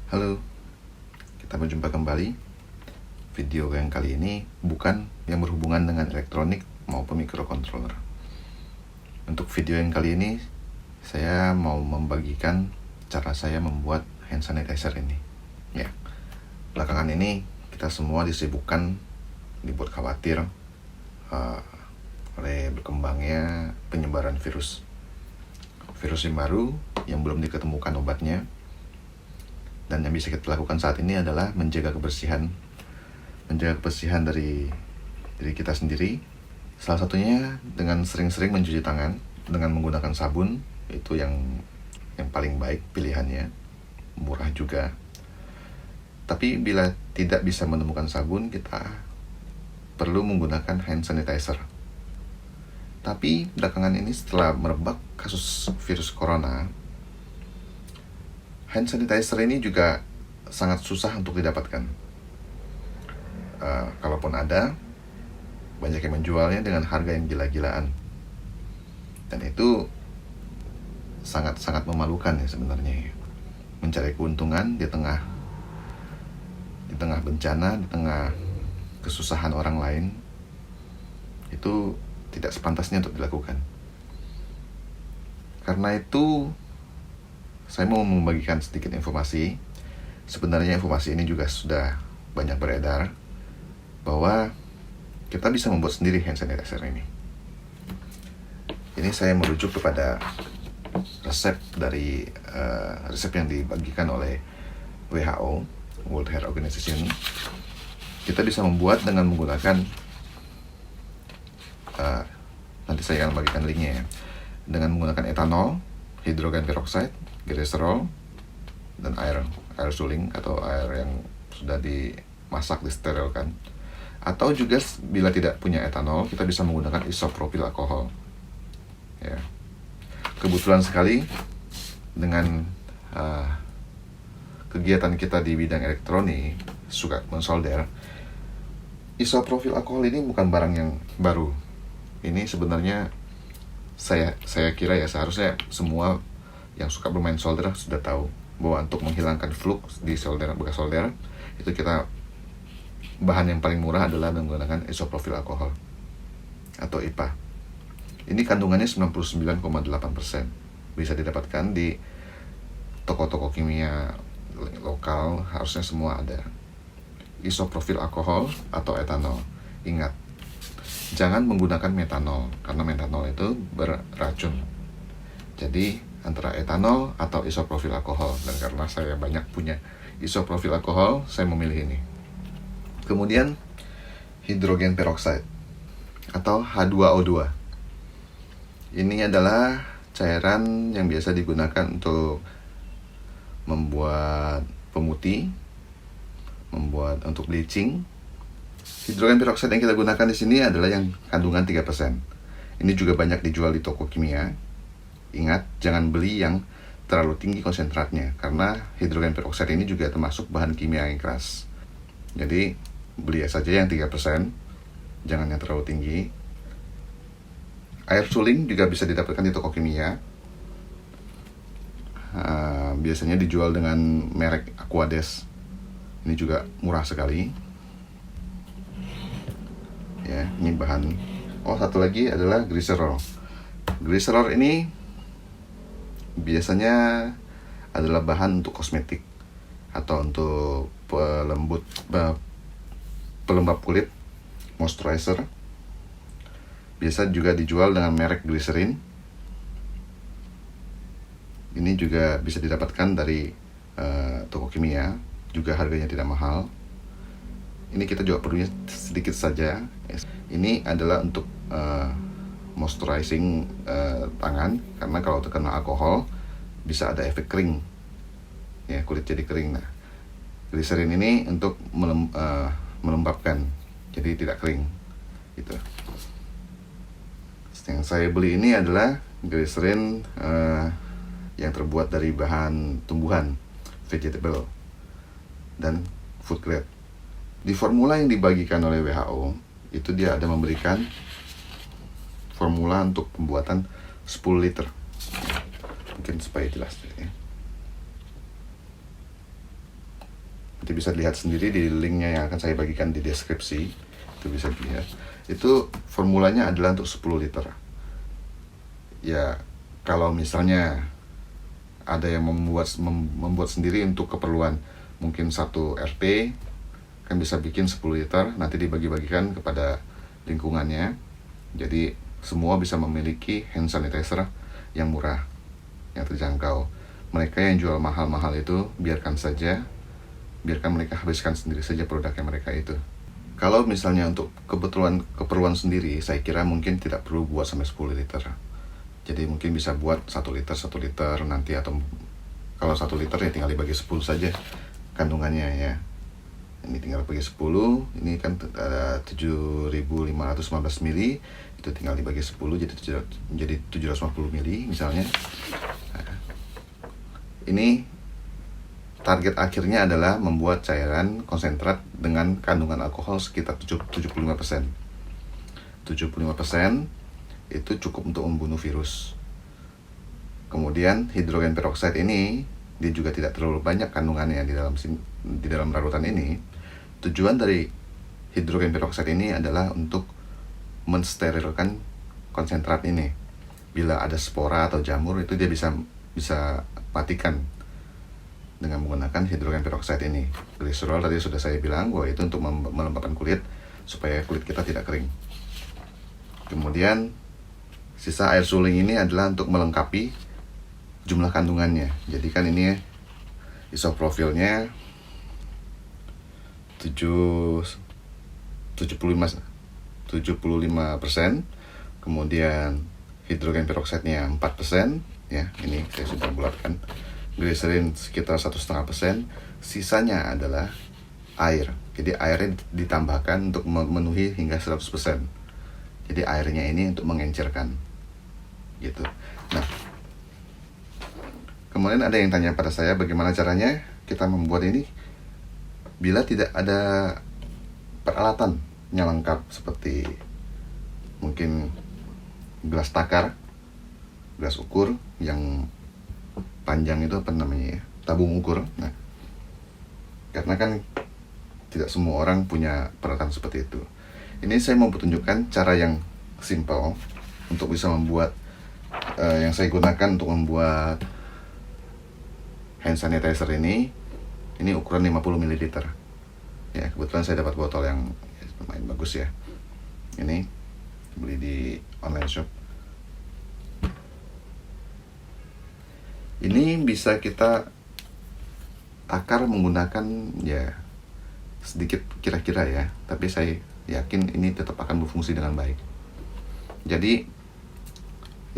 Halo, kita berjumpa kembali. Video yang kali ini bukan yang berhubungan dengan elektronik maupun microcontroller. Untuk video yang kali ini, saya mau membagikan cara saya membuat hand sanitizer ini. Ya, belakangan ini kita semua disibukkan, dibuat khawatir oleh berkembangnya penyebaran virus yang baru yang belum diketemukan obatnya. Dan yang bisa kita lakukan saat ini adalah menjaga kebersihan dari diri kita sendiri. Salah satunya dengan sering-sering mencuci tangan dengan menggunakan sabun. Itu yang paling baik pilihannya, murah juga. Tapi bila tidak bisa menemukan sabun, kita perlu menggunakan hand sanitizer. Tapi belakangan ini setelah merebak kasus virus corona, hand sanitizer ini juga sangat susah untuk didapatkan. Kalaupun ada, banyak yang menjualnya dengan harga yang gila-gilaan. Dan itu sangat-sangat memalukan ya sebenarnya. Mencari keuntungan di tengah bencana, di tengah kesusahan orang lain, itu tidak sepantasnya untuk dilakukan. Karena itu, saya mau membagikan sedikit informasi. Sebenarnya informasi ini juga sudah banyak beredar, bahwa kita bisa membuat sendiri hand sanitizer ini. Ini saya merujuk kepada resep yang dibagikan oleh WHO, World Health Organization. Kita bisa membuat dengan menggunakan, nanti saya akan bagikan linknya ya, dengan menggunakan etanol, hidrogen peroxide, glycerol, dan air suling atau air yang sudah dimasak, disterilkan. Atau juga bila tidak punya etanol, kita bisa menggunakan isopropil alkohol. Ya. Kebetulan sekali dengan kegiatan kita di bidang elektronik, suka mensolder, isopropil alkohol ini bukan barang yang baru. Ini sebenarnya saya kira ya seharusnya semua yang suka bermain solder sudah tahu bahwa untuk menghilangkan flux di bekas solder itu bahan yang paling murah adalah menggunakan isopropil alkohol atau IPA. Ini kandungannya 99,8%. Bisa didapatkan di toko-toko kimia lokal, harusnya semua ada. Isopropil alkohol atau etanol. Ingat, jangan menggunakan metanol karena metanol itu beracun. Jadi antara etanol atau isopropil alkohol, dan karena saya banyak punya isopropil alkohol, saya memilih ini. Kemudian hidrogen peroxide atau H2O2. Ini adalah cairan yang biasa digunakan untuk membuat pemutih, untuk bleaching. Hidrogen peroxide yang kita gunakan di sini adalah yang kandungan 3%. Ini juga banyak dijual di toko kimia. Ingat, jangan beli yang terlalu tinggi konsentratnya, karena hidrogen peroksida ini juga termasuk bahan kimia yang keras. Jadi, beli saja yang 3%, jangan yang terlalu tinggi. Air suling juga bisa didapatkan di toko kimia. Biasanya dijual dengan merek Aquades. Ini juga murah sekali. Ya, ini bahan. Satu lagi adalah glycerol. Glycerol ini biasanya adalah bahan untuk kosmetik atau untuk pelembab kulit, moisturizer. Biasa juga dijual dengan merek glycerin. Ini juga bisa didapatkan dari toko kimia, juga harganya tidak mahal. Ini kita juga perlunya sedikit saja. Ini adalah untuk moisturizing tangan, karena kalau terkena alkohol bisa ada efek kering ya, kulit jadi kering. Nah, glycerin ini untuk melembabkan, jadi tidak kering gitu. Yang saya beli ini adalah glycerin yang terbuat dari bahan tumbuhan, vegetable, dan food grade. Di formula yang dibagikan oleh WHO itu dia ada memberikan formula untuk pembuatan 10 liter. Mungkin supaya jelas ya. Itu bisa dilihat sendiri di linknya yang akan saya bagikan di deskripsi. Itu bisa dilihat. Itu formulanya adalah untuk 10 liter. Ya, kalau misalnya ada yang membuat sendiri untuk keperluan mungkin 1 RT, kan bisa bikin 10 liter, nanti dibagi-bagikan kepada lingkungannya. Jadi semua bisa memiliki hand sanitizer yang murah, yang terjangkau. Mereka yang jual mahal-mahal itu biarkan saja, biarkan mereka habiskan sendiri saja produknya mereka itu. Kalau misalnya untuk keperluan sendiri, saya kira mungkin tidak perlu buat sampai 10 liter. Jadi mungkin bisa buat 1 liter nanti, atau kalau 1 liter ya tinggal dibagi 10 saja kandungannya ya. Ini tinggal bagi 10, ini kan ada 7.515 mili, itu tinggal dibagi 10 jadi 750 mili misalnya. Nah, ini target akhirnya adalah membuat cairan konsentrat dengan kandungan alkohol sekitar 75%. 75% itu cukup untuk membunuh virus. Kemudian hidrogen peroksida ini dia juga tidak terlalu banyak kandungannya di dalam larutan ini. Tujuan dari hidrogen peroksida ini adalah untuk mensterilkan konsentrat ini. Bila ada spora atau jamur, itu dia bisa matikan dengan menggunakan hidrogen peroksida ini. Gliserol tadi sudah saya bilang bahwa itu untuk melembabkan kulit supaya kulit kita tidak kering. Kemudian sisa air suling ini adalah untuk melengkapi jumlah kandungannya. Jadi kan ini isoprofilnya 75%, kemudian hidrogen peroksidnya 4%, ya ini saya sudah bulatkan. Gliserin sekitar 1,5%, sisanya adalah air. Jadi airnya ditambahkan untuk memenuhi hingga 100%. Jadi airnya ini untuk mengencerkan, gitu. Nah, kemudian ada yang tanya pada saya bagaimana caranya kita membuat ini bila tidak ada peralatan yang lengkap seperti mungkin gelas takar, gelas ukur yang panjang itu apa namanya ya, tabung ukur. Nah, karena kan tidak semua orang punya peralatan seperti itu. Ini saya mau tunjukkan cara yang simple untuk bisa membuat yang saya gunakan untuk membuat hand sanitizer ini ukuran 50 ml. Ya, kebetulan saya dapat botol yang lumayan bagus ya. Ini beli di online shop. Ini bisa kita takar menggunakan ya sedikit kira-kira ya, tapi saya yakin ini tetap akan berfungsi dengan baik. Jadi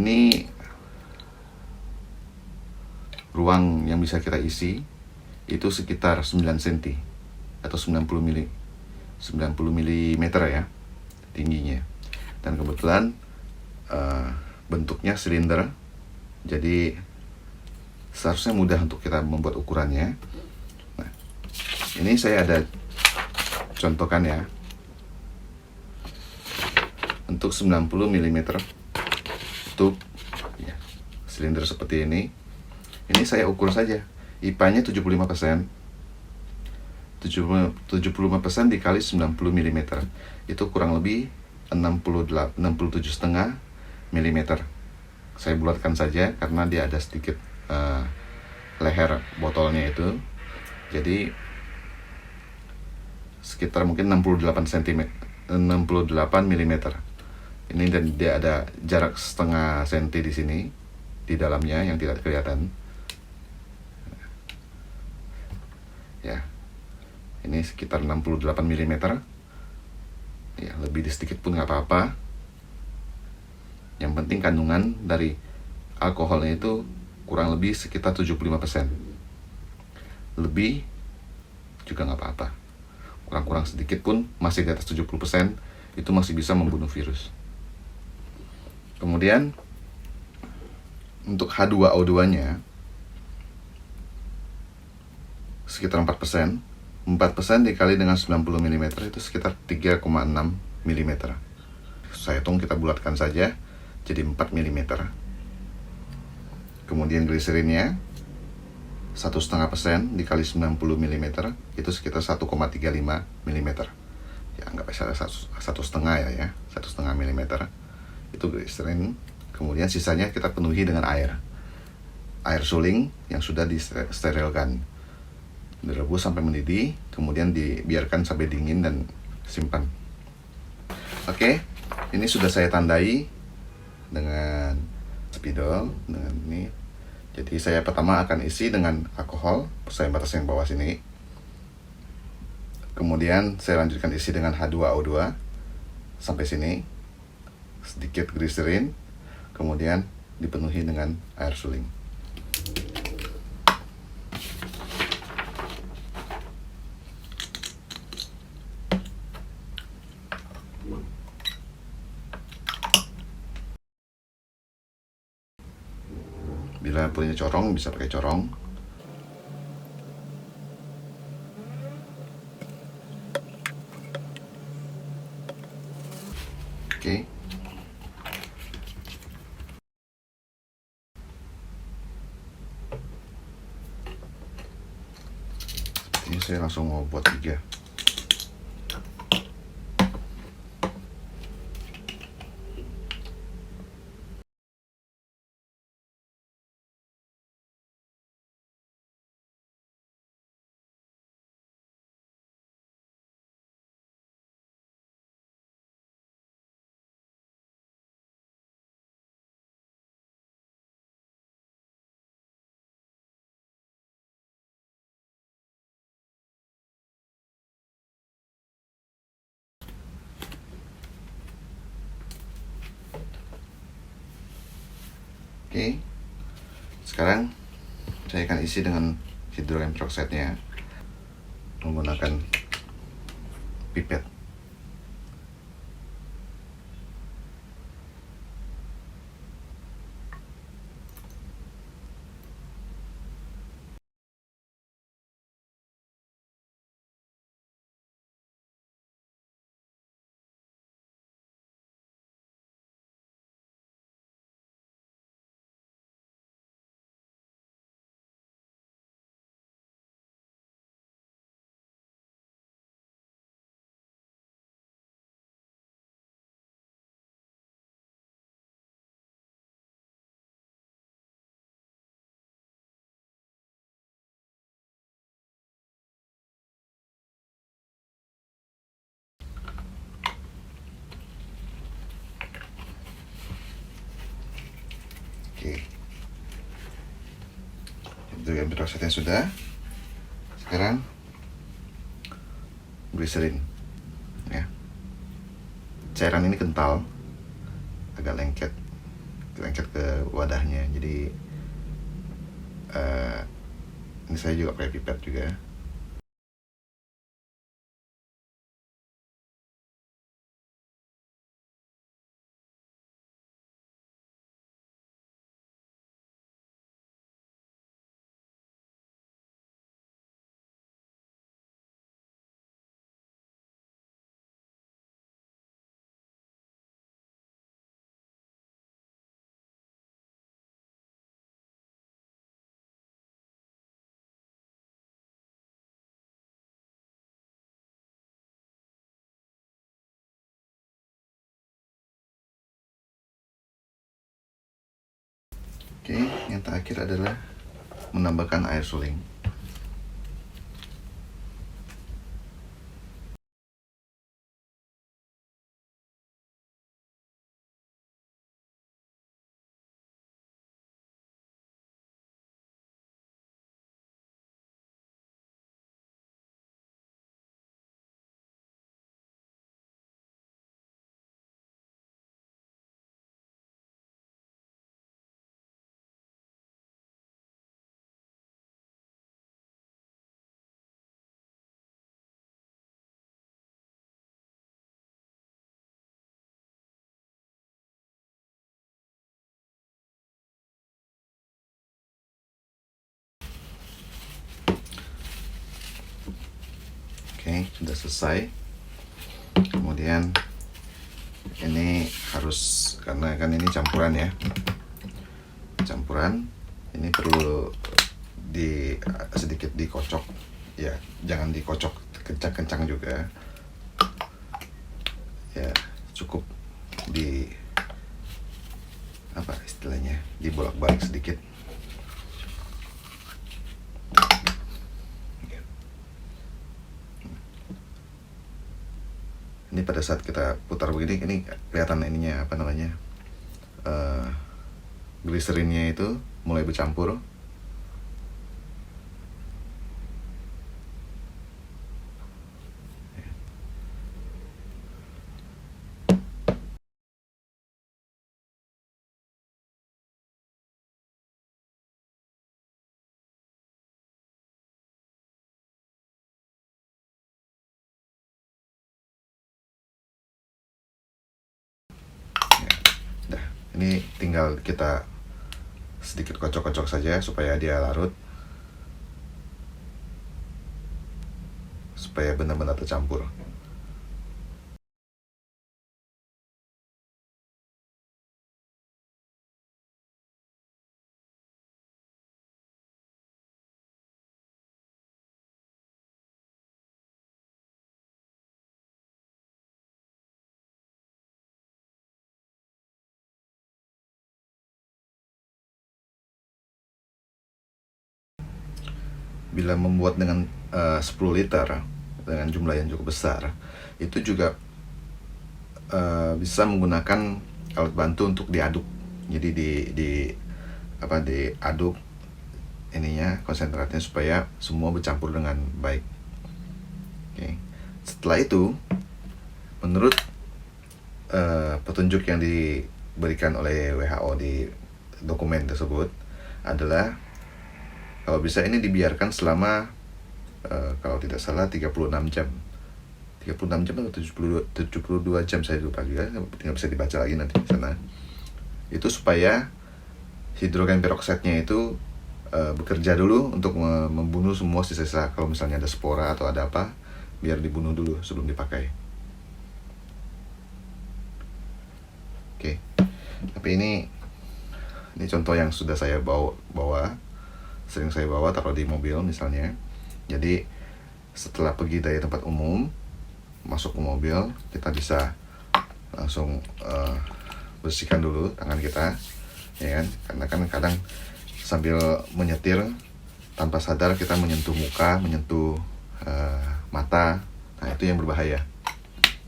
ini ruang yang bisa kita isi itu sekitar 9 cm atau 90 mm ya tingginya. Dan kebetulan bentuknya silinder, jadi seharusnya mudah untuk kita membuat ukurannya. Nah, ini saya ada contohkan ya. Untuk 90 mm untuk ya, silinder seperti ini saya ukur saja. IPA-nya 75%. 75% dikali 90 mm itu kurang lebih 67,5 mm. Saya bulatkan saja karena dia ada sedikit leher botolnya itu, jadi sekitar mungkin 68 mm. Ini dan dia ada jarak setengah senti di sini di dalamnya yang tidak kelihatan. Ya, ini sekitar 68 mm. Ya, lebih di sedikit pun nggak apa-apa. Yang penting kandungan dari alkoholnya itu kurang lebih sekitar 75%. Lebih juga nggak apa-apa. Kurang-kurang sedikit pun masih di atas 70%, itu masih bisa membunuh virus. Kemudian untuk H2O2-nya sekitar 4%. 4% dikali dengan 90 mm itu sekitar 3,6 mm. Saya hitung, kita bulatkan saja jadi 4 mm. Kemudian gliserinnya 1,5% dikali 90 mm itu sekitar 1,35 mm. Ya nggak bisa 1,5 ya, 1,5 mm itu glycerin. Kemudian sisanya kita penuhi dengan air suling yang sudah disterilkan, direbus sampai mendidih, kemudian dibiarkan sampai dingin dan simpan. Oke, ini sudah saya tandai dengan spidol dengan ini. Jadi saya pertama akan isi dengan alkohol, saya batas yang bawah sini. Kemudian saya lanjutkan isi dengan H2O2 sampai sini. Sedikit glycerin, kemudian dipenuhi dengan air suling. Bila punya corong bisa pakai corong. Oke. Ini saya langsung mau buat 3. Oke, sekarang saya akan isi dengan hidrogen peroxide-nya menggunakan pipet. Oke, hidrogen peroxide-nya sudah. Sekarang glycerin ya. Cairan ini kental, agak lengket ke wadahnya. Jadi ini saya juga pakai pipet juga. Oke, yang terakhir adalah menambahkan air suling. Oke, sudah selesai. Kemudian ini harus, karena kan ini campuran ya, ini perlu sedikit dikocok ya, jangan dikocok kencang-kencang juga ya, cukup di apa istilahnya, dibolak-balik sedikit. Ini pada saat kita putar begini, ini kelihatan ininya apa namanya, gliserinnya itu mulai bercampur. Nah, ini tinggal kita sedikit kocok-kocok saja supaya dia larut, supaya benar-benar tercampur. Bila membuat dengan 10 liter dengan jumlah yang cukup besar, itu juga bisa menggunakan alat bantu untuk diaduk. Jadi diaduk ininya, konsentratnya, supaya semua bercampur dengan baik. Oke. Setelah itu, menurut petunjuk yang diberikan oleh WHO di dokumen tersebut adalah kalau bisa ini dibiarkan selama kalau tidak salah 36 jam. 36 jam atau 72 jam, saya lupa juga, tinggal bisa dibaca lagi nanti di sana. Itu supaya hidrogen peroksidnya itu bekerja dulu untuk membunuh semua sisa-sisa, kalau misalnya ada spora atau ada apa, biar dibunuh dulu sebelum dipakai. Oke. Tapi ini contoh yang sudah saya bawa, sering saya bawa, taruh di mobil misalnya. Jadi setelah pergi dari tempat umum, masuk ke mobil, kita bisa langsung bersihkan dulu tangan kita, ya kan? Karena kan kadang sambil menyetir tanpa sadar kita menyentuh muka, menyentuh mata. Nah, itu yang berbahaya.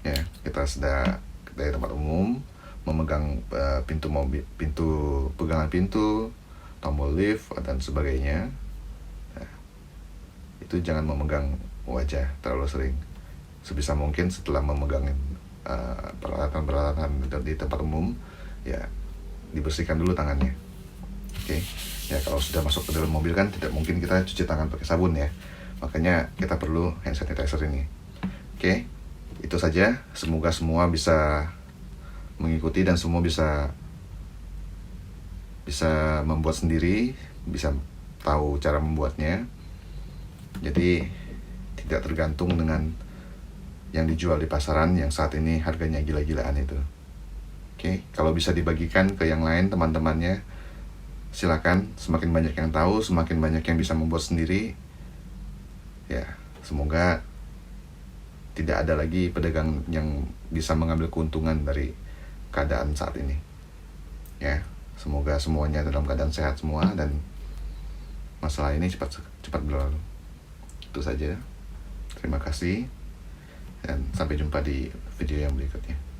Ya, kita sudah dari tempat umum memegang pintu mobil, pegangan pintu, tombol lift dan sebagainya. Nah, itu jangan memegang wajah terlalu sering. Sebisa mungkin setelah memegang peralatan di tempat umum, ya dibersihkan dulu tangannya. Oke. Ya, kalau sudah masuk ke dalam mobil kan tidak mungkin kita cuci tangan pakai sabun ya. Makanya kita perlu hand sanitizer ini. Oke. Itu saja. Semoga semua bisa mengikuti dan semua bisa membuat sendiri, bisa tahu cara membuatnya. Jadi tidak tergantung dengan yang dijual di pasaran yang saat ini harganya gila-gilaan itu. Oke, kalau bisa dibagikan ke yang lain, teman-temannya, silakan. Semakin banyak yang tahu, semakin banyak yang bisa membuat sendiri. Ya, semoga tidak ada lagi pedagang yang bisa mengambil keuntungan dari keadaan saat ini. Ya, semoga semuanya dalam keadaan sehat semua dan masalah ini cepat berlalu. Itu saja. Terima kasih dan sampai jumpa di video yang berikutnya.